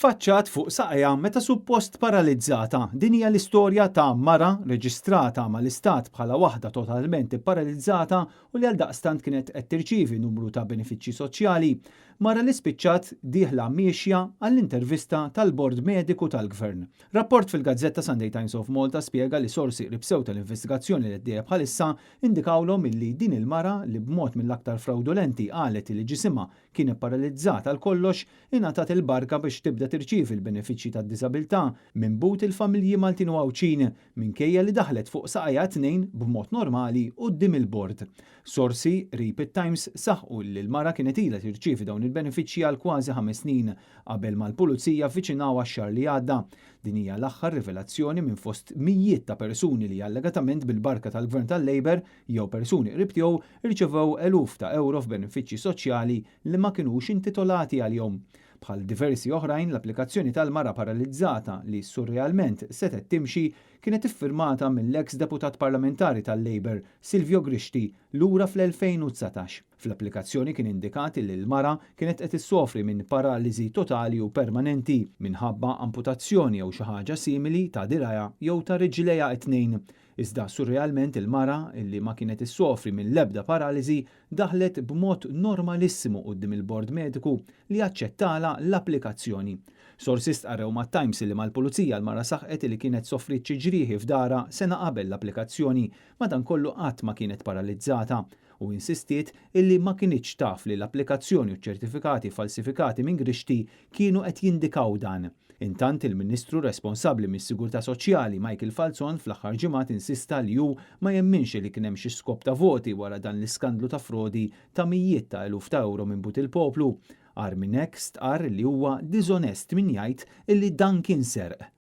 Sfaċċat fuq saqajja meta suppost paralizzata. Din hija l-istorja ta' mara reġistrata mal-istat bħala waħda totalment paralizzata u li għaldaqstant kienet qed tirċievi numru ta' benefiċċji soċjali, mara li spiċċat dieħla miexja għall-intervista tal-Bord Mediku tal-Gvern. Rapport fil-Gazzetta Sunday Times of Malta spjega li sorsi ribsew tal-investigazzjoni li għaddejja bħalissa indikawlhom illi din il-mara li b'mod mill-aktar fraudolenti qalet li ġisimha kien paralizzata għal kollox ingħatat il-barka biex tibda tirċievi l-benefiċċji tad-diżabilità minn but il-familji Maltin u Għawċin minkejja li daħlet fuq saqajja tnejn b'mod normali quddiem il-bord. Sorsi Reap It-Times saħħu li l-mara kienet ilha tirċievi dawn il-benefiċċji għal kważi 5 snin qabel mal-pulizija avviċinaw għax-xahar li għadda. Din hija l-aħħar rivelazzjoni minn fost mijiet ta' persuni li allegatament bil-barka tal-Gvern tal-Labor jew persuni qrib tiegħu irċevew eluf ta' euro f'benefiċċji soċjali li ma kinux intitolati għalihom. Bħal diversi oħrajn l-applikazzjoni tal-mara paralizzata li surrealment setet timxi kienet iffirmata mill-eks deputat parlamentari tal-Labor Silvio Grixti lura fl-2019. Fl-applikazzjoni kien indikat li l-mara kienet qed issofri minn paraliżi totali u permanenti minħabba amputazzjoni jew xi ħaġa simili ta' dirgħa jew ta' riġlejha t-tnejn. Iżda surrealment il-mara illi ma kienet issofri minn l-ebda paraliżi daħlet b'mod normalissimu quddiem il-Bord Mediku li aċċettala l-applikazzjoni. Sorsi stqarrew mat-Times li mal-Pulizija l-mara saħqet li kienet sofrit xi ġrieħi f'dara sena qabel l-applikazzjoni madankollu qatt ma kienet paralizzata u insistiet illi ma kienitx taf li l-applikazzjoni u ċ-ċertifikati falsifikati minn Grixti kienu qed jindikaw dan. Intant il-Ministru responsabbli mis-Sigurtà Soċjali Michael Falzon fl-aħħar ġimgħat insista li hu ma jemminx li kien hemm xi skop ta' voti wara dan l-iskandlu ta' frodi ta' mijiet ta' eluf ta' euro minn but il-poplu. Ar minn hekk stqarr li huwa diżonest min jgħid illi dan kien serq.